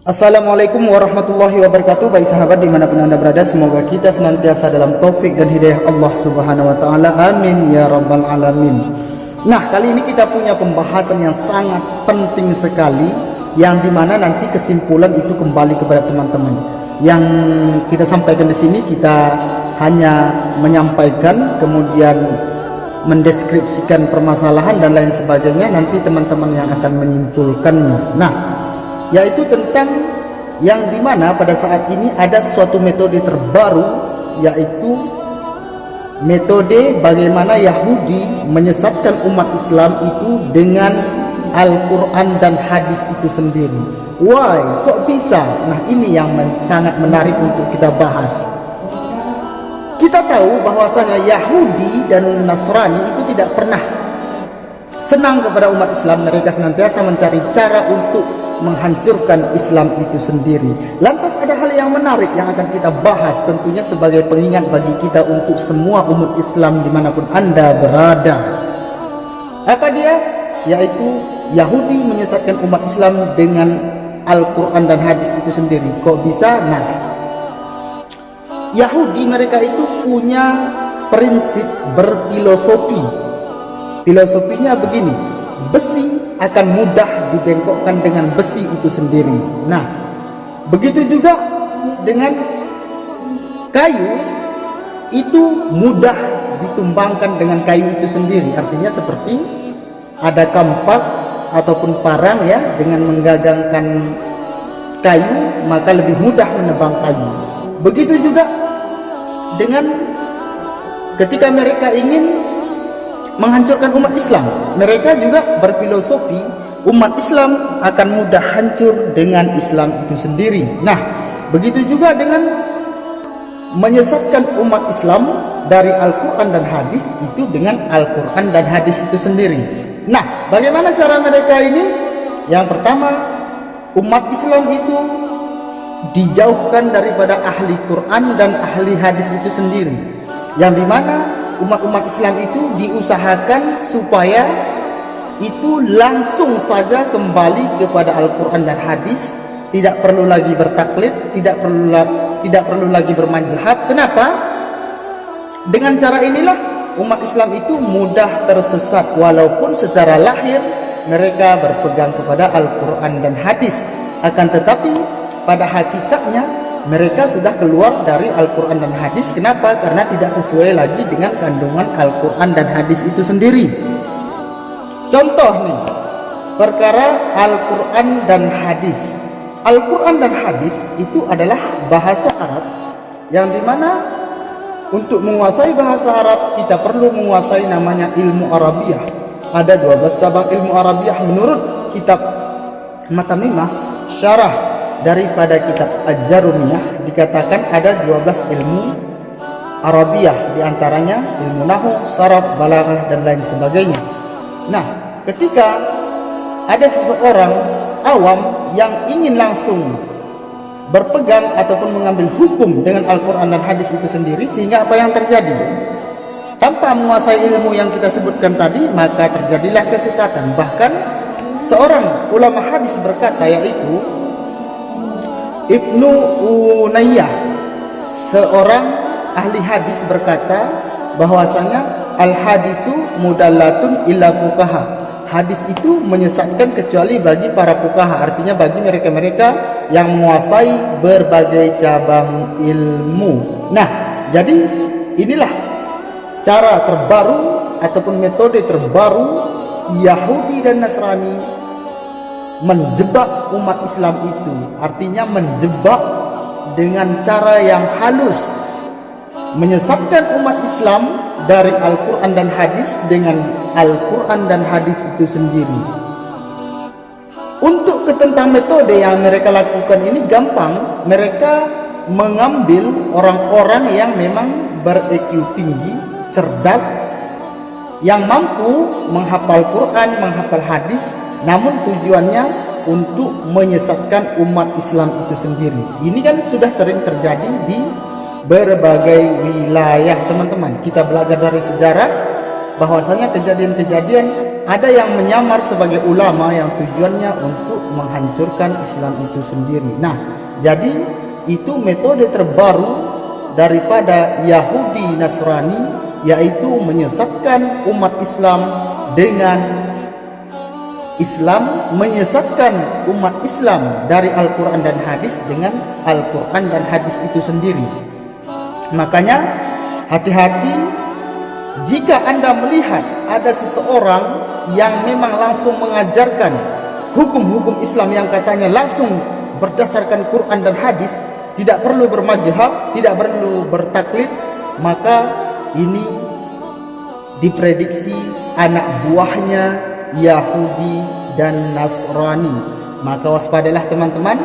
Assalamualaikum warahmatullahi wabarakatuh. Baik sahabat dimanapun anda berada, semoga kita senantiasa dalam taufik dan hidayah Allah subhanahu wa ta'ala. Amin ya rabbal alamin. Nah, kali ini kita punya pembahasan yang sangat penting sekali, yang dimana nanti kesimpulan itu kembali kepada teman-teman. Yang kita sampaikan di sini kita hanya menyampaikan, kemudian mendeskripsikan permasalahan dan lain sebagainya. Nanti teman-teman yang akan menyimpulkannya. Nah, yaitu tentang yang dimana pada saat ini ada suatu metode terbaru, yaitu metode bagaimana Yahudi menyesatkan umat Islam itu dengan Al-Quran dan hadis itu sendiri. Why? Kok bisa? Nah, ini yang sangat menarik untuk kita bahas. Kita tahu bahwasanya Yahudi dan Nasrani itu tidak pernah senang kepada umat Islam. Mereka senantiasa mencari cara untuk menghancurkan Islam itu sendiri. Lantas ada hal yang menarik yang akan kita bahas, tentunya sebagai pengingat bagi kita untuk semua umat Islam dimanapun anda berada. Apa dia? Yaitu Yahudi menyesatkan umat Islam dengan Al-Quran dan hadis itu sendiri. Kok bisa? Nah, Yahudi mereka itu punya prinsip berfilosofi. Filosofinya begini: besi akan mudah dibengkokkan dengan besi itu sendiri. Nah, begitu juga dengan kayu, itu mudah ditumbangkan dengan kayu itu sendiri. Artinya seperti ada kampak ataupun parang ya, dengan menggagangkan kayu maka lebih mudah menebang kayu. Begitu juga dengan ketika mereka ingin menghancurkan umat Islam, mereka juga berfilosofi umat Islam akan mudah hancur dengan Islam itu sendiri. Nah, begitu juga dengan menyesatkan umat Islam dari Al-Quran dan hadis itu dengan Al-Quran dan hadis itu sendiri. Nah, bagaimana cara mereka ini? Yang pertama, umat Islam itu dijauhkan daripada ahli Quran dan ahli hadis itu sendiri, yang dimana umat-umat Islam itu diusahakan supaya itu langsung saja kembali kepada Al-Quran dan hadis, tidak perlu lagi bertaklid, tidak perlu lagi bermanjahat. Kenapa? Dengan cara inilah umat Islam itu mudah tersesat, walaupun secara lahir mereka berpegang kepada Al-Quran dan hadis, akan tetapi pada hakikatnya mereka sudah keluar dari Al-Quran dan hadis. Kenapa? Karena tidak sesuai lagi dengan kandungan Al-Quran dan hadis itu sendiri. Contoh nih, perkara Al-Quran dan hadis. Al-Quran dan hadis itu adalah bahasa Arab, yang dimana untuk menguasai bahasa Arab kita perlu menguasai namanya ilmu Arabiyah. Ada 12 cabang ilmu Arabiyah menurut kitab Matamimah, syarah daripada kitab Aj-Jarumiyah, dikatakan ada 12 ilmu Arabiyah, diantaranya ilmu nahwu, saraf, balaghah dan lain sebagainya. Nah, ketika ada seseorang awam yang ingin langsung berpegang ataupun mengambil hukum dengan Al-Quran dan hadis itu sendiri, sehingga apa yang terjadi? Tanpa menguasai ilmu yang kita sebutkan tadi, maka terjadilah kesesatan. Bahkan seorang ulama hadis berkata, yaitu Ibnu Unayyah, seorang ahli hadis, berkata bahwasanya al-hadisu mudallatun illa fuqaha. Hadis itu menyesatkan kecuali bagi para fuqaha, artinya bagi mereka-mereka yang menguasai berbagai cabang ilmu. Nah, jadi inilah cara terbaru ataupun metode terbaru Yahudi dan Nasrani menjebak umat Islam itu, artinya menjebak dengan cara yang halus, menyesatkan umat Islam dari Al-Quran dan hadis dengan Al-Quran dan hadis itu sendiri. Untuk tentang metode yang mereka lakukan ini gampang. Mereka mengambil orang-orang yang memang ber-EQ tinggi, cerdas, yang mampu menghafal Quran, menghafal hadis, namun tujuannya untuk menyesatkan umat Islam itu sendiri. Ini kan sudah sering terjadi di berbagai wilayah, teman-teman. Kita belajar dari sejarah bahwasanya kejadian-kejadian ada yang menyamar sebagai ulama yang tujuannya untuk menghancurkan Islam itu sendiri. Nah, jadi itu metode terbaru daripada Yahudi Nasrani, yaitu menyesatkan umat Islam dengan Islam, menyesatkan umat Islam dari Al-Quran dan hadis dengan Al-Quran dan hadis itu sendiri. Makanya hati-hati jika Anda melihat ada seseorang yang memang langsung mengajarkan hukum-hukum Islam yang katanya langsung berdasarkan Quran dan hadis, tidak perlu bermadzhab, tidak perlu bertaklid, maka ini diprediksi anak buahnya Yahudi dan Nasrani. Maka waspadalah teman-teman.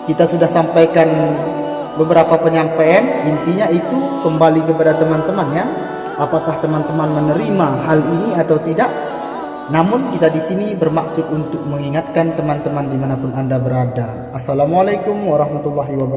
Kita sudah sampaikan beberapa penyampaian, intinya itu kembali kepada teman-teman ya. Apakah teman-teman menerima hal ini atau tidak? Namun kita di sini bermaksud untuk mengingatkan teman-teman dimanapun Anda berada. Assalamualaikum warahmatullahi wabarakatuh.